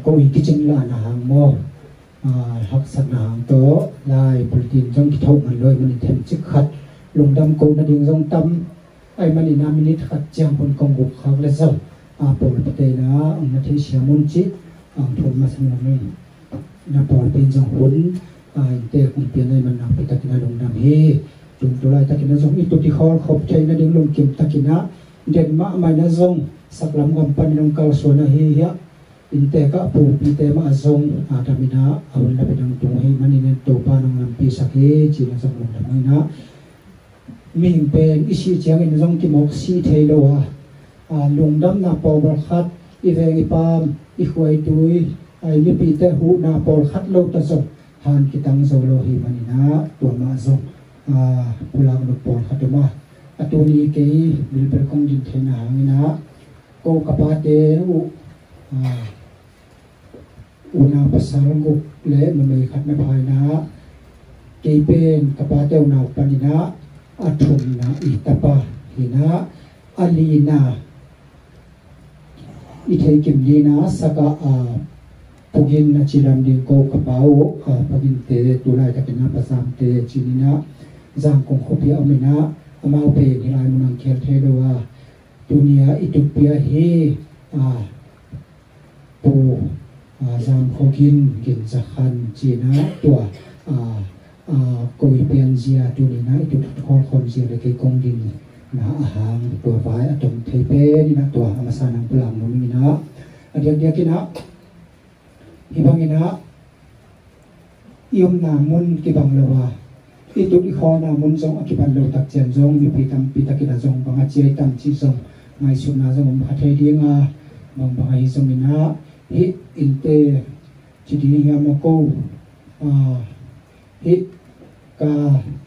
cô ý kitchen là hàng mò học sẵn hàng tớ lại protein trong cái thau mình lôi mình thêm chức khát lùng đâm cô đã điên trong tâm ai mà đi 5 minute khát chạm con công gục khác là sao bổ bề na ông nó thấy xia môn chít thôn mà sang mình na bổ bên trong huấn tê cùng tiền này mình làm bị tắc na lùng đâm he chúng tôi lại tắc na giống ít tụi khó khóc chơi na điên lùng kiếm tắc na đền mã mai na giống sắc lắm ngầm pan nông cao số na he ya inte ka pu pi te ma zong atamina awal na pedang tung he maninen to pa nong lam pi sakhe chi na sang lom na ming pen isi chiang in zong ki mok si thelo lung dam na po bal khat i veng i pam i khoi tui ai mi pi te hu na pol khat lo ta zo han ki tang zo lo hi manina to ma zong pulang no pol khat ma atuni ke bil per kong din thena hangina ko kapate u una pasal guk le mai khat na phai na ke pen kapate una panina athun na itapa hina alina ithei kim lina saka pugin na chilam din ko kapao pagin te tulai ta kina pasam te chinina jang kong khopi amina amau pe hilai munang khel thedowa dunia itupia hi pu jang khokin kin zakhan china tua koi pian zia tunina itu khol khom zia le ke kong din na ahang tua vai atom theipe ni na tua amasanang pulang no mina adiak dia kina hibangina iom na mun ki bang lawa itu di kho na mun jong akiban lo tak chen jong mi pitam pitakina jong banga chiai tam chi jong ngai su na jong ma thei dinga bang bangai jong ina hi inte chidi ya mo ko hi ka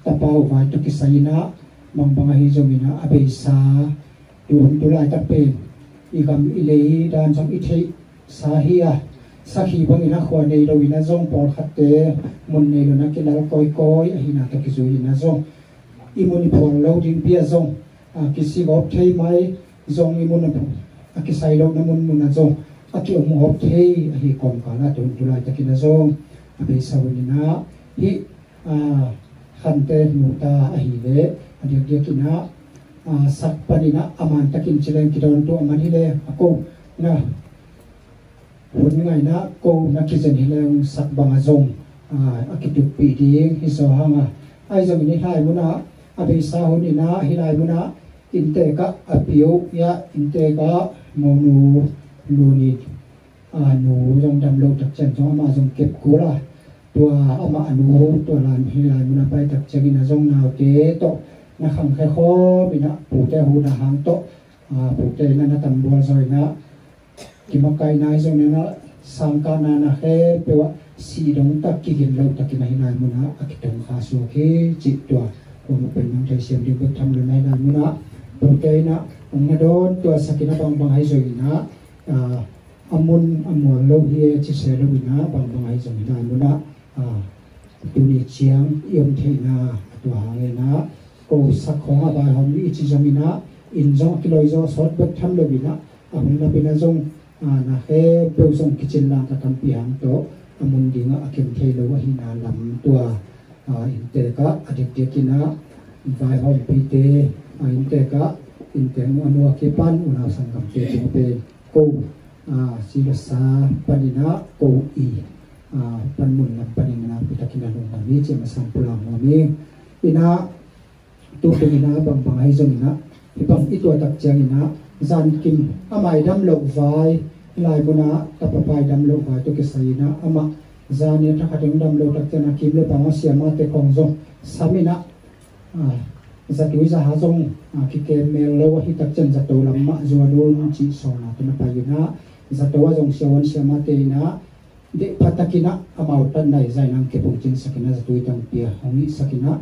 tapau vai to ki saina mang bangai jong ina abeisa tuam tulai ta pen igam ilei dan jong i thei sa hiya sakhi bangina khwa nei lo ina jong por khatte mun nei lo na ki lal koi koi hina ta ki zui na jong imuni phol lo ding pia jong ki si gop thei mai jong imun na ki sai lo na mun mun na jong aki om hop thei hi kom kala tum tulai ta ki na jong abe sawina hi khante nuta hi le adik dia kina sak panina aman takin chilen ki don to aman hi le ako na hun ngai na ko na ki zen hileng sak banga zong akitu pi ding hi so hanga ai zong ni hai muna abe sa hun ina hilai muna inte ka apio ya inte ka monu luni nu jong dam lo tak chen jong ma jong kep kula tua ama anu tua lan hilai muna pai tak chagina jong naw te to na khang khai kho bina pu te hu na hang to pu te na tam bol zoi na kimakai nai zo na sangka na he pewa si dong tak ki gin lo tak ki na hinai muna akitong kha su ke chi tua ko mo pen nang thai siam di ko tham lo nai na muna pu te na ong na don tua sakina bang bang hai zo na amun amol lo hi chi se lo na bang bang hai zo na muna tu ni chiang yom thei na tua hange na ko sak khong a ba hom ni chi jamina in jong ki loi zo sot bek tham lo bina amun na bina jong na he pe jong kitchen la ta kam pi hang to amun dinga akem thei lo wa hina lam tua in te ka adik te kina vai hom pi te in te ka in te mo anu ke pan una sang kam te te pe ko sila sa panina ko i panmun lam panina pitakina lo na mi che masang pulang mo mi ina tu te ina bang bang hai jong ina ibang ito tak chang ina zan kim amai dam lo vai lai muna tapapai dam lo vai to ke saina ama zani ta khateng dam lo tak chana kim le panga siama te kong zo samina zaki za ha zong ki ke mel lo hi tak chen za to lam ma zo don chi so na to na pa ina za to wa jong siawan siama te ina de patakina amau tan nai zai nang ke pung chin sakina za tu tang pia hongi sakina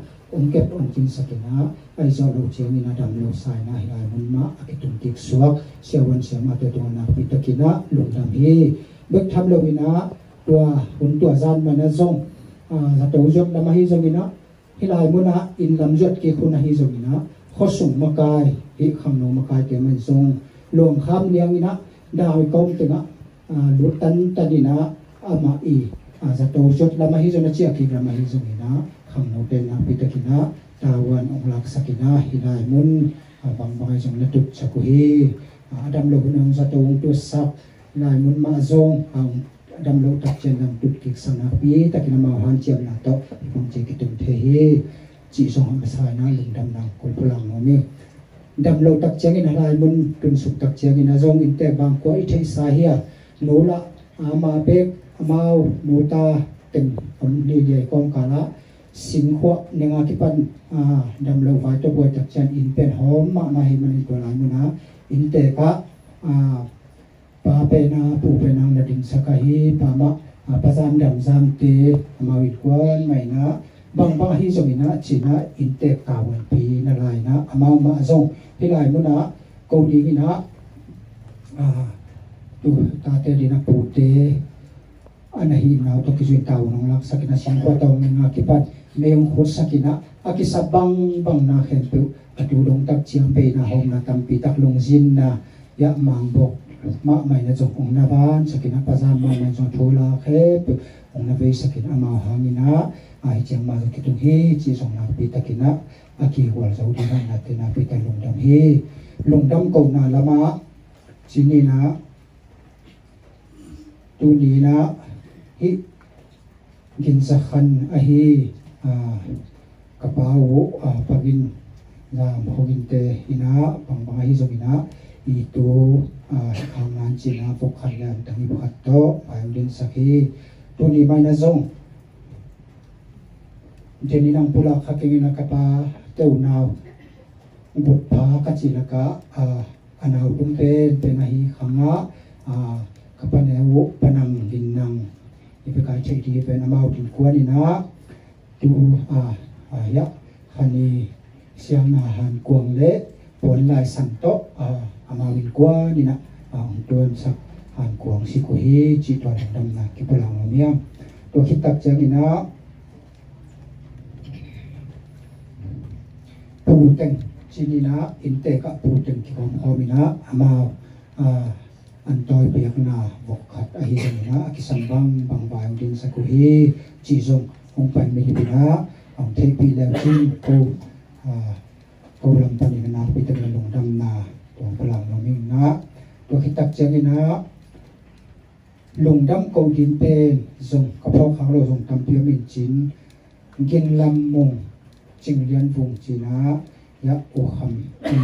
kep on chin sakina ai zo lo cheng ina dam lo sai na hi ai mun ma akitum tik suak siawan siama te to na pitakina lung dam hi bek tham lo ina tua hun tua zan ma na zong za to jot na ma hi zong ina hilai muna in lam jot ke khuna hi zong ina khosung makai hi kham no makai ke man zong long kham liang ina dai kom te nga lu tan tanina ama i za to jot lama hi zona chia ki lama hi zongina khang no ten na pitakina tawan onglak sakina hilai mun bang bangai jong na tut chaku hi adam lo hunang za to tu sak lai mun ma zong adam lo tak chen dam tut ki sana pi takina ma han chiam na to pong che ki tum the hi chỉ song ma sai na lung dam na kol pulang no mi dam lo tak cheng in halai mun tun suk tak cheng in azong in te bang ko i thei sa hi no la ama pe amao no ta ten am ni ye kong kala sin kho nenga ki pan dam lo vai to boy tak chen in pen hom ma hi man to lai mun ha in te ka pa pe na pu pe nang na ding sa ka hi pa ma pa zam dam zam te amao i kwan mai na bang hi zongina china inte kawan pi na lai na amau ma zong hi lai mu na ko ding ina tu ta te dina pu te ana hi na to ki zui taw nong lak sakina sin ko taw nga ki pat meong khos sakina akisa bang na khen tu atu dong tak chiang pe na hom na tam pi tak lung jin na ya mang bok ma mai na jong ong na ban sakina pazam ma na jong thola khe ong na ve sakina amau hangina ai chang ma ki tung hi chi song na pi takina aki wal zo di na te na pi ta lung dam ko na lama chini na tu ni na hi gin sa khan a hi kapawo pagin na hogin te ina pang hi zo ina i tu khang nan china pok khan yan tangi bakhat to ayam din sakhi tu ni mai na zong jeni nang pula khaking na kapa teu naw but pha ka chi la ka anaw tum pe na hi khanga kapa ne wo panang din nang ipe ka chei di pe na mau tin kwani na tu ya khani siang na han kuang le pon lai san to amawin kwani na tuan sak han kuang si ko hi chi to dam na ki palang miam to khitak changina pu teng chini na inte ka pu teng ki kom khomina amao an toy piak na vokhat a hi na ki sambang bang bai din sa ku hi chi zong ong pai mi bina ong thei pi le chin ko lam pani na pi teng long dam na to palang no ming na to khitak changina lung dam ko din pen zong ka phok khang lo zong tam pi min chin gin lam mong ching lian vùng china ya o kham ti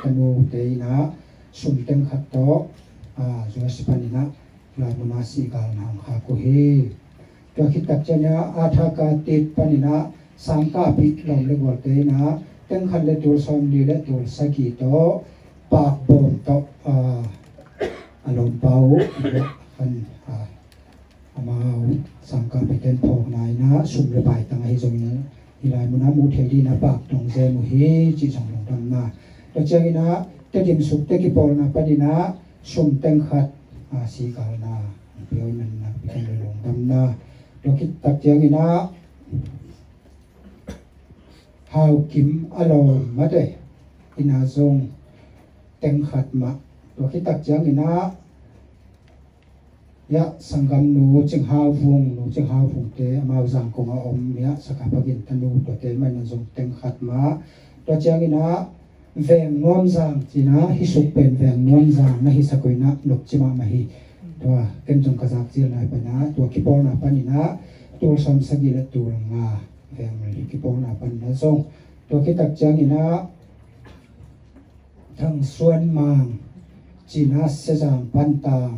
tanu te na sum teng khat to zo spanina la munasi ka na kha ko he to khitak chanya atha ka tit panina samka pi lom le gol te na teng khan le tur som ni le tur saki to pak bom to alom pau kan amau samka pi ten phok nai na sum le bai tang hi zo ni ilai muna mu thei di na pak tong je mu hi chi song long dam na to changina te dim sup te ki pol na panina sum teng khat si kal na pioi man na pi long dam na to kit tak changina hau kim alo ma de ina zong teng khat ma to kit tak changina ya sangam nu ching hau phung te amao jang ko ma om ya saka pagin tanu to te man zong teng khat ma to changina veng nuam jang china hi suk pen veng nuam jang na hi sakoina nok chima ma hi to ken jong ka jak chi na pa na to ki por na pa ni na to sam sagi la tu nga veng ki por na pan na zong to ki tak changina thang suan mang china se jang pan tang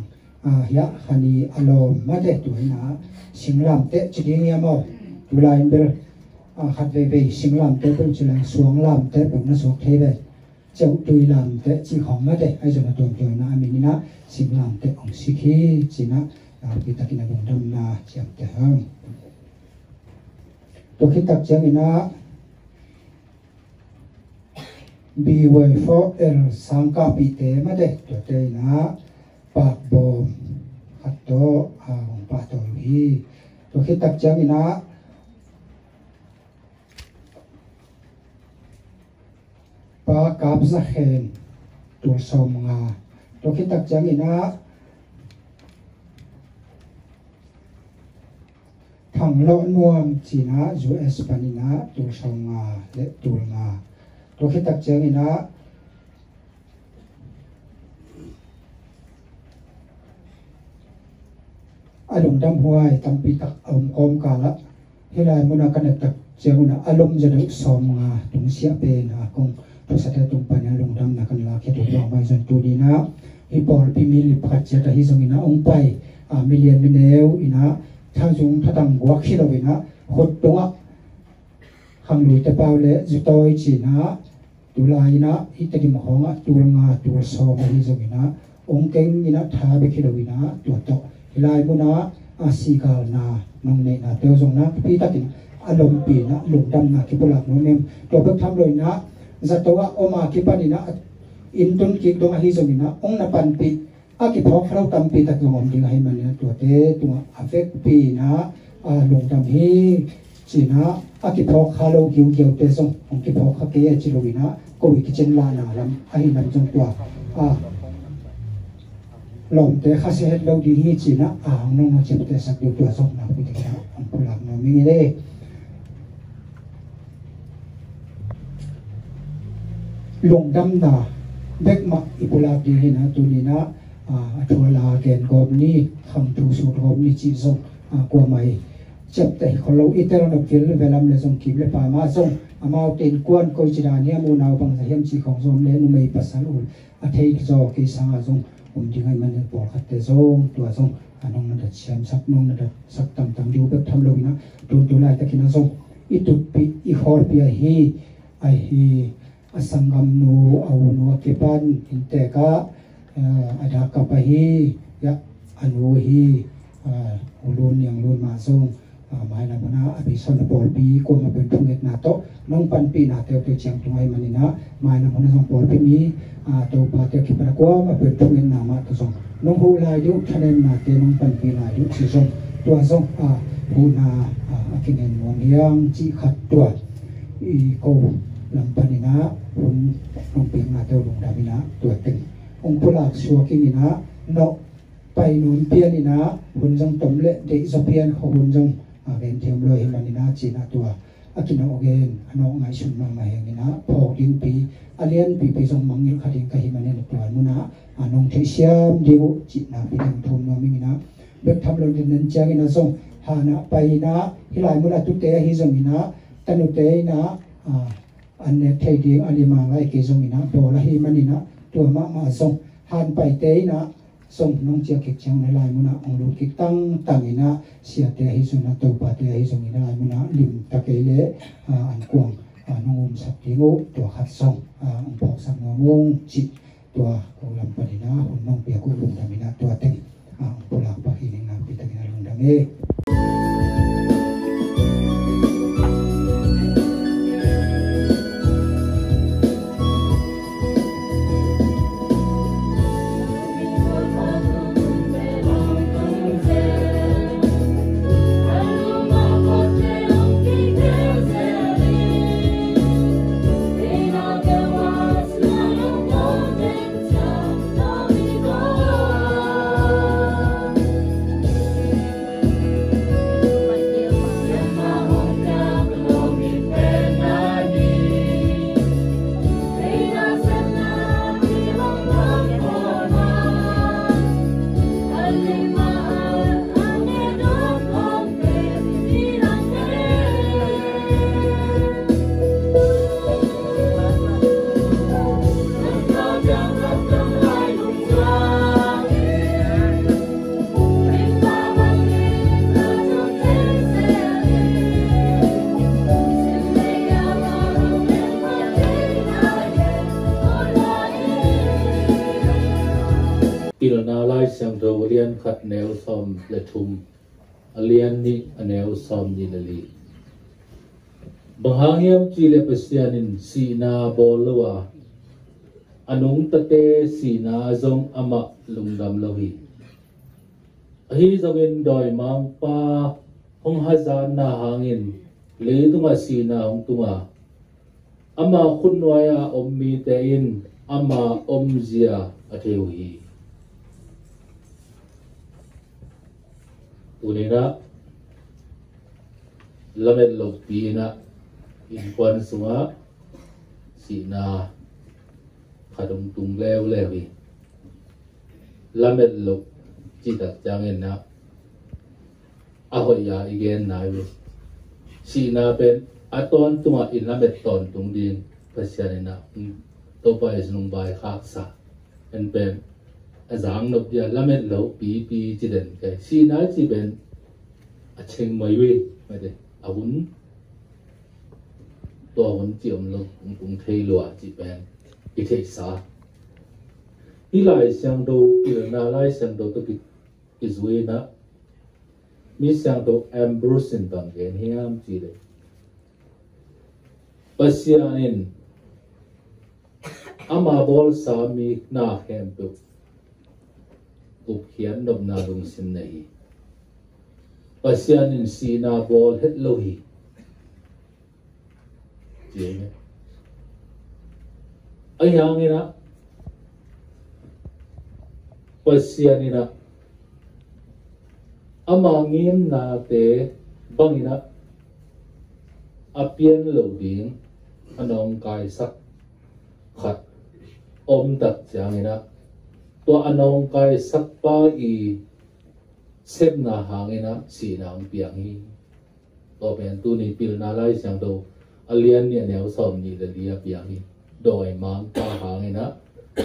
ya khani alom ma de tu na singlam te chiding ya mo tu lain bel khat ve singlam te bel chilang suang lam te bang na sok the be chau tui lam te chi khom ma de ai jona tu tu na mi na singlam te ong sikhi china pi takina dong dam na chiam te hang to khitak chang ina B4L sangka pi te ma de to te na pak bom atto hong pa to hi to khitak chang ina pa kap za khen tur som nga to khitak chang ina hang lo nuam china US panina tu songa le tulnga to khitak chengina alung dam huai tampi tak kom kala hilai muna kanetak chenguna alom jadu somnga tung sia pe na kong to sate tung pan alung dam na kan la ke to mai zon tu dina hi por pi mil phacha ta hi zongina ong pai a million mineu ina thajung thadang gwa khilowina hot tonga hanglui te paule jutoi china tulaina itakim honga tulnga tur so ma hi zongina ong keng ina tha be khilowina tu to hilai muna asigal na nong ne na teo zong na pi takin alom pi na lungdam na ki pulak no nem to bek tham loi na zatowa oma ki panina intun ki dong hi zongina ong na pan pi a ki phok khlau tam pi tak ngom ding hai man na to te tu afek pi na lungdam hi china a ki phok khalo kiu kiu te zong ong ki phok kha ke chi lovina ko wi ki chen la na lam a hi nam jong tua lom te kha se het lo di hi china ang no ma chep te sak du tua zong na pi te ka ong pulak no mi le lungdam na bek ma ipulak di na tu ni na athuala gen gob ni kham tu su gob ni chi zong kwa mai chep te kholo itel no kil velam le zong kim le pa ma zong amau ten kwan ko chi da ni mu nau bang sa hem chi khong zong le nu mei pasal ul a thei zo ki sang a zong dingai man por khat te zong tu a zong anong na da chiam sak nong na da sak tam tam du bek tham lo ina tu lai ta kina zong itut pi I hor pi a hi ai hi asangam nu au nu kepan inte ka ada ka pa hi ya anu hi ulun yang lun ma zong mai na bana abi son por pi ko ma ben thunget na to nong pan pi na te te chang tungai manina mai na bana zong por pi mi to pa te ki pa ko ma ben thunget na ma to zong nong hu la yu thanen na te nong pan pi la yu chi zong to zong hu na akingen wong yang chi khat to I ko lam panina hun nong pi na te lung da mina to te ong pulak suwa kinina no pai nun pianina hun jong tom le de zopian ho hun jong ven them lo hi manina china tua akina ogen ano ngai sun ma ma hengina pho ding pi alien pi pi jong mangil khading ka hi manen tua muna anong the siam diu china pi ding thum no mingina bek tham lo din nen changina jong hana paina hilai muna tu te hi jongina tanu te na anne thei ding ali ma ngai ke jongina bola hi manina tua ma ma jong han pai te na song nong chia kek chang lai muna ong lu ki tang tangina sia te hi suna to pa te hi sung ina lai muna lim ta ke le an kuang nong sak ti ngo to khat song ong phok sang ngong chi to ko lam pa dina nong pe ko lung ta mina to te pula pa hi ning na pi ta na lung dang e Pilna lai sang do alian khat neu som le thum alian ni aneu som ni lali bahangiam chi le pasianin sina bolwa anung tate sina zong ama lungdam lohi ahi zongin doi mang pa hong hazan na hangin le tunga sina hong tunga ama khunwaya ommi te in ama omzia atheuhi unina lamet lo pina in quan sunga si na khadung tung leo lewi lamet lo chỉ đặt changin na ahoy ya igen na wi si na ben aton tunga in lamet ton tung din pasianina to pa is nung bai khak sa en ben azang nop dia lamet lo pi chỉ den cái si na chỉ ben a cheng mai wi ma de avun to hun chiom lo cũng thei lo chỉ ben cái thei sa đi lại sang đâu đi na lại sang đâu tôi cái duy na mi sang đâu Ambrose bằng cái hiam chỉ đấy pasianin ama bol sa mi na hem tu khian dom na dung sim nei pasianin si na bol het lo hi je ai hang ina pasianina amangim na te bangina apian lo ding anong kai sak khat đặt changina to anong kai sak pa i sep na hangina si nang piang hi to ben tu ni pil na lai sang do alian ni neu som ni le lia piang hi doi mang pa hangina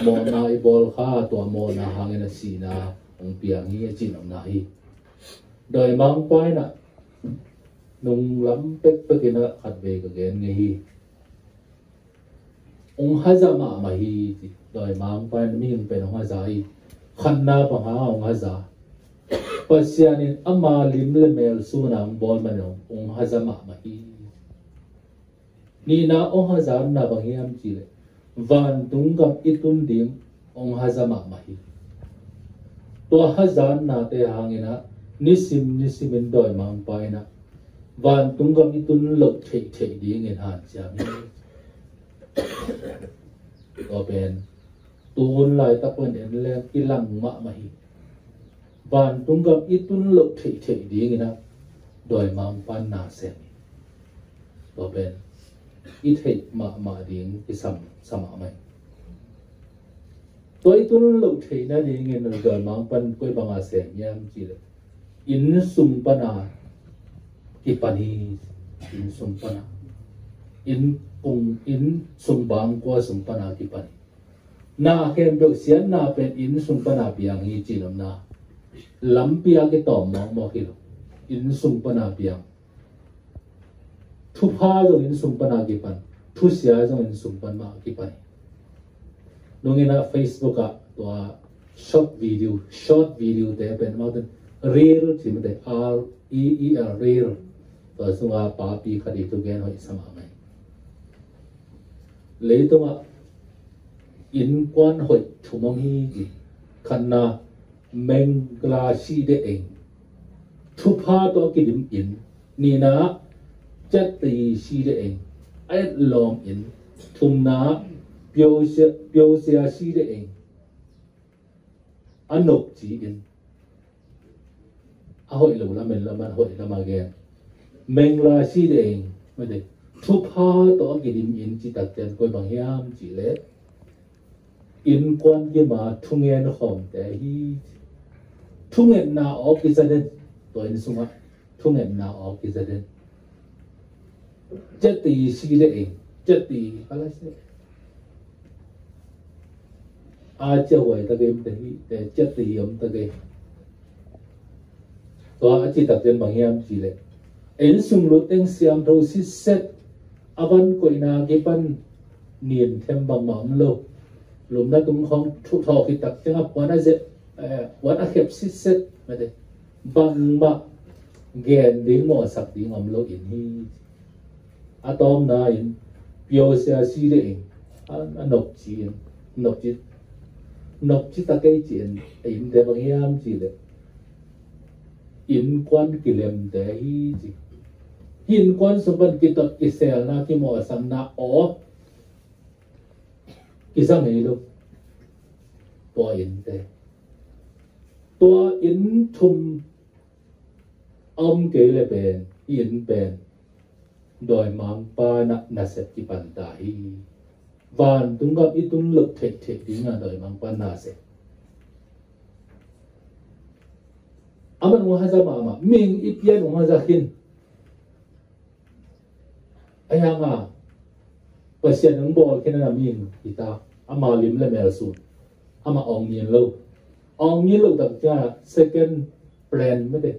mo na i bol kha to mo na hangina si na ang piang hi chin am na hi doi mang pai na nung lam pek pekina khat ve ka gen nge hi ong haza ma hi doi mang pai mi hing pen ong haza hi khan na pa ha ong haza pasianin ama lim le mel su nang bol man ong haza ma hi ni na ong haza na bang hiam chi le van tung gam itun dim ong haza ma hi to haza na te hangina nisim doi mang pai na van tung gam itun lok thei ding en han cha mi to ben tun lai ta pen en le kilang ma hi van tung gam itun lok thei ding ina doi mang pan na se to ben i thei ma ding ki sama mai to itun lok thei na ding en doi mang pan koi banga se yam chi le in sum pana ki pani in sum pana in sum bang kwa sum pana ki pani na kem do sian na pen in sum pana piang hi chinom na lam pia ke tom mo ki lo in sum pana piang thu pha zo in sum pana ki pan thu sia zo in sum pan ma ki pani nongena Facebook a to short video te pen ma den reel chim de REEL reel to sunga pa pi khadi tu gen hoi sama mai le to ma in quan hoi thumong hi ki khanna meng kla si de eng thu pha to ki dim in ni na chat ti si de eng ai lom in thum na pyo sia si de eng anok chi in ahoi lo la men la man hoi la ma gen meng la si de eng ma de thu pha to ki dim in chi tak ten koi bang hiam chi le in quan ki ma thungen khom te hi thungen na o ki za den to in suma thungen na o ki za den chat ti si de eng chat ti ala se a cha wai ta game te hi te chat ti yom ta ge to a chi tak ten bang hiam chi le en sum lu teng siam tho si set avan ko ina ke pan nien them bang mam lo lum na tum khong thu tho ki tak chang ap wana je wana khep si set ma de bang ma gen ding mo sak ding am lo in hi atom na in pyo sia si de anok chi ta kai chen in de bang hiam chi le in quan ki lem de hi chi hin quan so ban ki tot ki sel na ki mo sam na o ki sang ei lo to in de to in thum om ke le ben in ben đòi mang pa na set ki pan ta hi van tung gap itun luk thek thek đi nga đòi mang pa na set aman mo haza ma ming ipian mo haza kin aya nga pasien ng bol kin na ming kita ama lim le mel su ama ong mien lo dak cha second plan me de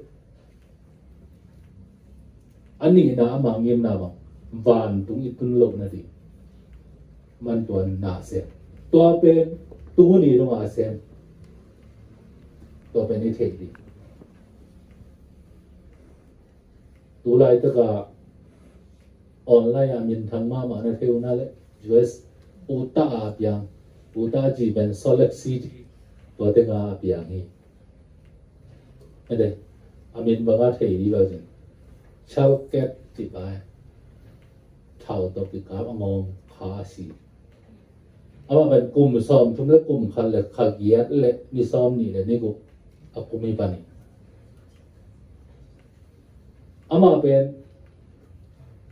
ani na ama ngim na ma van tung itun lo na di man tuan na se to pen tu ni lo ma se to pen ni thek di tu lai ta ka online amin thang ma na theu na le US uta a piang uta ji ben solid city to te nga piang hi ade amin ba ga thei di ba jin chau ket ti ba thau to pi ka ngom kha si ama ben kum som thum le kum khal le kha giat le ni som ni le ni ko akumi pa ni ama ben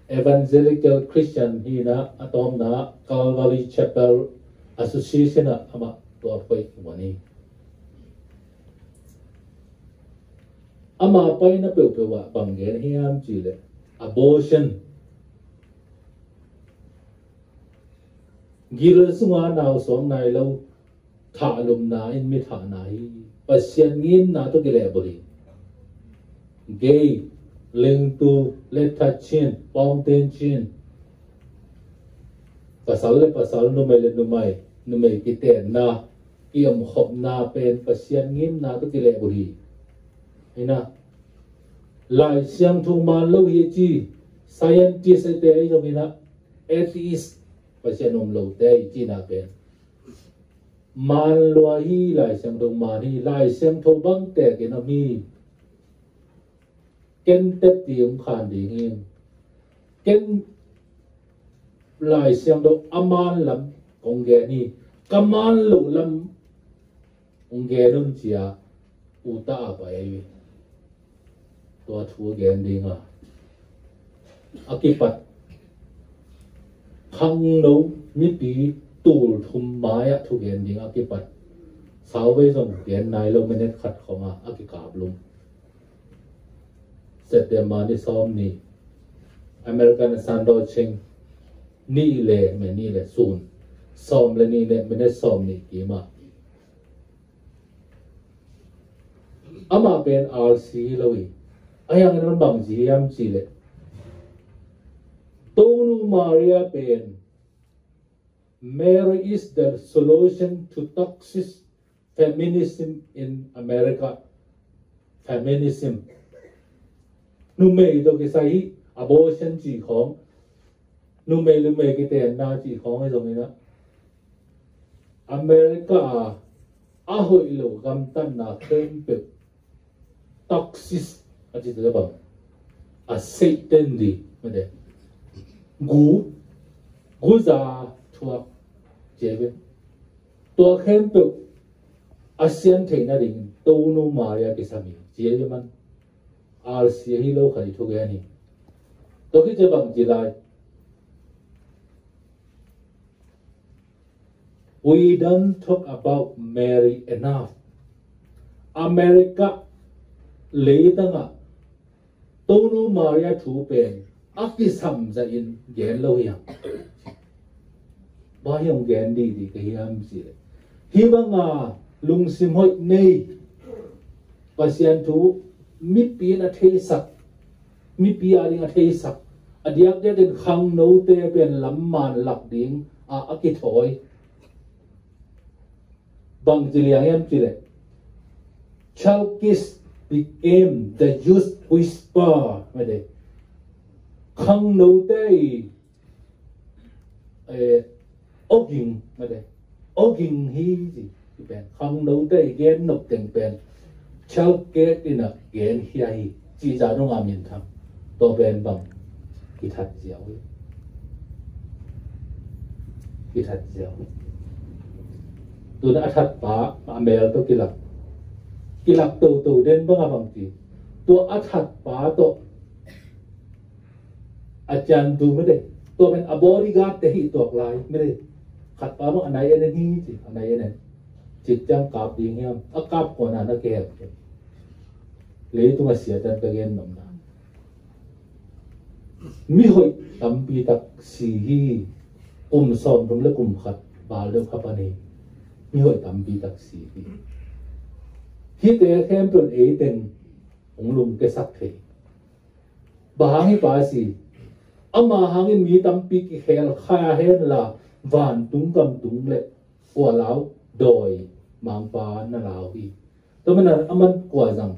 Evangelical Christian hi na atom na Calvary Chapel Association na ama to pai wani ama pai na pe wa banggen hiam chi le abortion gil sunga naw som nai lo tha lum na in mi tha na hi pasien ngin na to gele boli gay link to let touch chin pong ten chin pasal no mai kite na kiam hop na pen pasien ngim na to kile buri ina lai siam thu man lo ye chi scientist te ai jo ina atheist pasien lo te chi na pen man lo hi lai siam thu man hi lai siam thu bang te ke na mi ken tết tiệm khan đi nghiêng ken lại xem đâu aman lắm ông ghé ni kaman lụ lắm ông ghé nun chia uta vậy tua thua ghé đi ngà akipat khăng nấu mi pi tủ thum mai á thu ghé đi akipat sáu bây giờ ghé này lâu mình khát không à akikap luôn set them money som ni American sando ching ni le soon som le ni le mene som ni ki ma ama pen RC lowi ayang ran bang ji am chi le tonu Maria pen Mary is the solution to toxic feminism in America feminism nu mei do cái sai abortion chỉ khóng nu mei cái tiền na chỉ khóng hay rồi đó America a hội lo gam tan na thêm bị toxic a chỉ được bằng a Satan đi mà đấy gu ra thua chế bên tua khem bị a xiên thế na đình tu nu Maria cái sao mi chế bên man RC hi lo khari thu ge ni to ki je bang ji lai we don't talk about Mary enough America le tanga tonu Maria thu pen aki sam za in gen lo ya ba yong gen di ke hiam si hi banga lung sim hoi nei pasien thu mi pi na thei sak mi pi ari na thei sak adiak de den khang no te pen lam man lak ding a aki thoi bang jiliang em chile Chalkis became the youth whisper me de khang no te oging me de oging hi gì pen khang no te gen nop teng pen chau kết đi nè gen hiai chỉ ra nó ngam nhìn thầm to bên bằng cái thật dẻo tôi đã thật bá mà mẹ tôi kỳ lập tù đến bằng bằng gì tôi đã thật bá tôi ajan tu me de to men abori ga te hi tok lai me de khat pa mo anai ene hi chi anai ene chit chang kap ding hiam a kap ko na ke le tu ma sia tan ka gen nom na mi hoi tam pi tak si hi som rum le khat bal de khapani mi hoi tam pi tak si hi te khem ton e ten ong lum ke sak the bahangi pa si ama hangin mi tam pi ki khel kha hen la van tung kam tung le kwa lao doi mang pa na lao hi to man aman kwa jang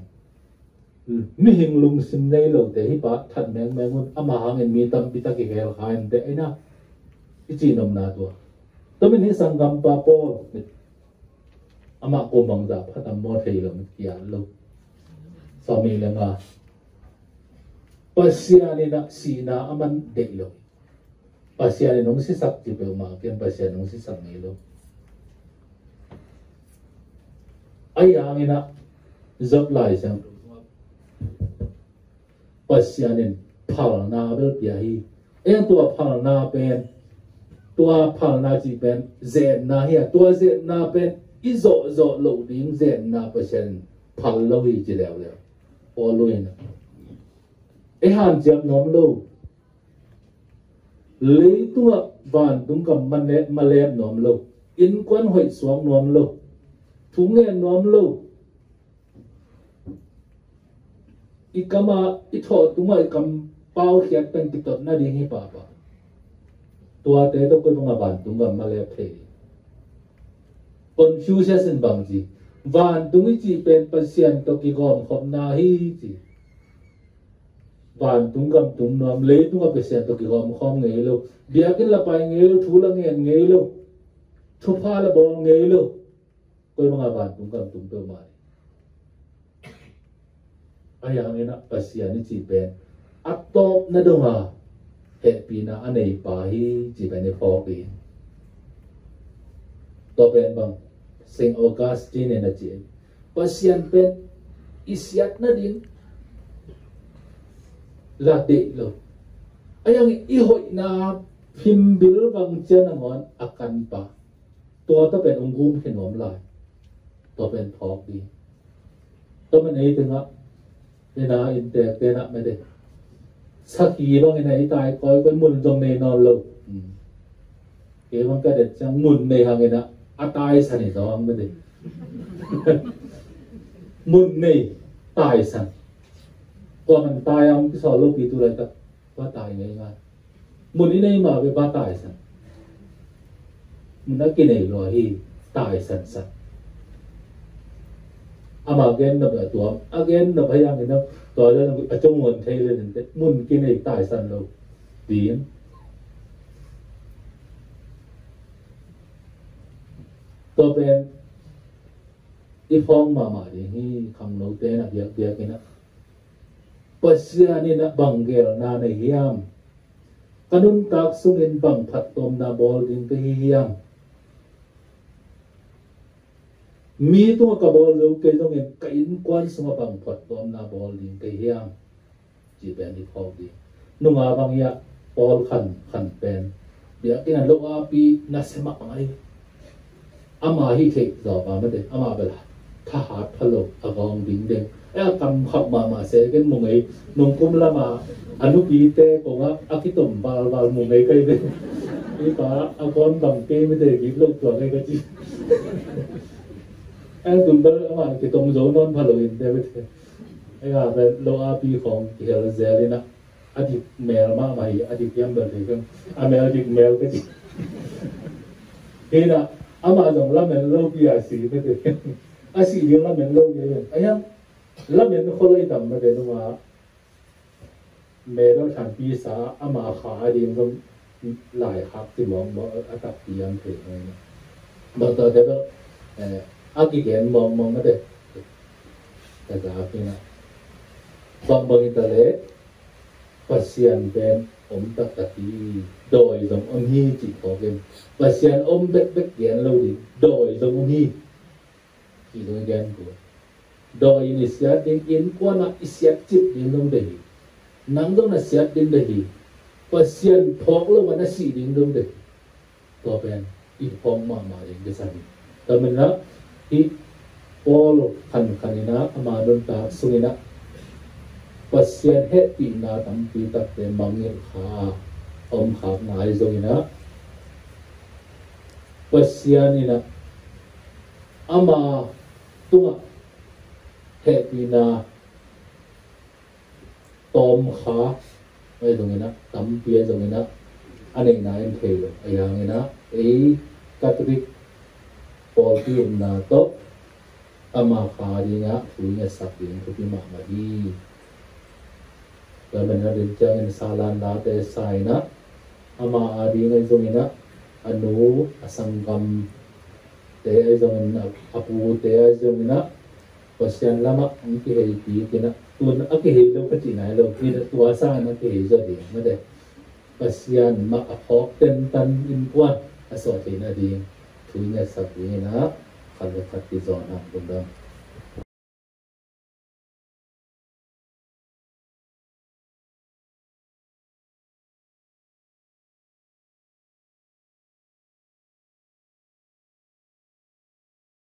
mi hing lung sim nei lo te hi pa that meng mengun ama hangin mi tam pi ta ki khel kha en te ina chi nom na to min hi sangam pa po ama ko mong da phatam mo thei lo kia lo sami le nga pasiani na sina aman de lo pasiani nong si sak ti pe ma ken pasiani nong si sak nei lo ai ang ina zap lai sang pasiani phal na bel pia hi en tua phal na pen tua phal na chi pen zen na hi tua zen na pen izo zo lo ding zen na pasiani phal lo hi chi lew lew o lo ina e han jam nom lo lấy tua van tung cầm mà lem nom lo in quan hội xuống nom lo thú nghe nom lo ikama itho tuma ikam pau khiat pen tikot na ding hi pa tua te to ko nga van tung cầm mà lem the confusion bang ji van tung chi pen pasien to ki gom khom na hi ji van tung cầm tung nom lấy tung gặp pasien to ki gom khom nge lo bia kin la pai nge lo thu la nge lo thu pha la bol nge lo ko mga van tung cầm tung pe mai ayang ina pasien ni chi pen atop na do nga happy na anei pa hi chi pen ni pho pi to pen bang Saint Augustine na chi pasien pen isiat na din la de lo ayang i hoi na phim bil bang chen ngon akan pa to ta pen ongum khinom lai to pen thok đi to man ei tenga ina inte tena me de sakhi bang ina i tai koi koi mun jong nei no lo ke bang ka de chang mun nei hang ina atai san ni dong me de mun nei tai san ko man tai ang ki so lo pi tu lai ta wa tai nei ma mun ni nei ma be ba tai san mun na ki nei lo hi tai san san ama again na ba tuam again na bhayang ina to la na achong mon thei le nin te mun ki nei tai san lo tin to ben i phong ma de hi kham lo te na dia dia kina pasiani na bangel na na hiam kanun tak sungin bang phat tom na bol din ke hiam mi tu ka bol lo ke dong en ka in kwan sunga bang phat tom na bol din ke hiam chi ben di khok di nunga bang ya bol khan pen dia kina lo a pi na sema ai ama hi the zo ba ma de ama bela tha hat phalo avong ding deng e kam khap ma se ken mong ei nong kum la ma anu pi te ko nga akitom bal mong ei kai de i pa a kon bang ke me de gi lo to kai ka chi e tum bal ama ki tom zo non phalo in de me de e ga be lo a pi khong ki hel zelina adik mel ma mai adik yam bal de ken a mel adik mel ka chi e na ama dong la men lo pi a si me de a si li la men lo ye ayang la men ko lai dam ma de no ma me lo than pi sa ama kha di ngom lai khap ti mong bo atak pi am the ne ba ta de ba a ki gen mong ma de ta ga pi na bang bang ta le pasian ben om tak ta ti doi dong om hi chi ko gen pasian om bek gen lo di doi dong om hi ki lo gen ko doi ni sia ding in ko na isiat chip din dong de nang dong na siat din de hi pasien phok lo mana si ding dum de to pen I phong ma ding de sani tamena I polo khanina ama don ta sungina pasien het pi na tam pi tak te mangil kha om khap na ai zongina pasien ina ama tunga het pi na tom kha ai zongina tam pi zongina ane na en thelo ayangina ei Catholic pol pi na to ama kha dinga thuinga sapin thupi ma ma hi Laman rin diyang salan natin sa ina ama adi ngay zongina anu asanggam te ay zongina apu te ay zongina pasyan lama ang kihei pi kina tun akihei lo patinay lo kina tuwasa na kihei zodi made pasyan maapok tentan inpuan asotin adi tuinya sabi na kalakat di zona bundang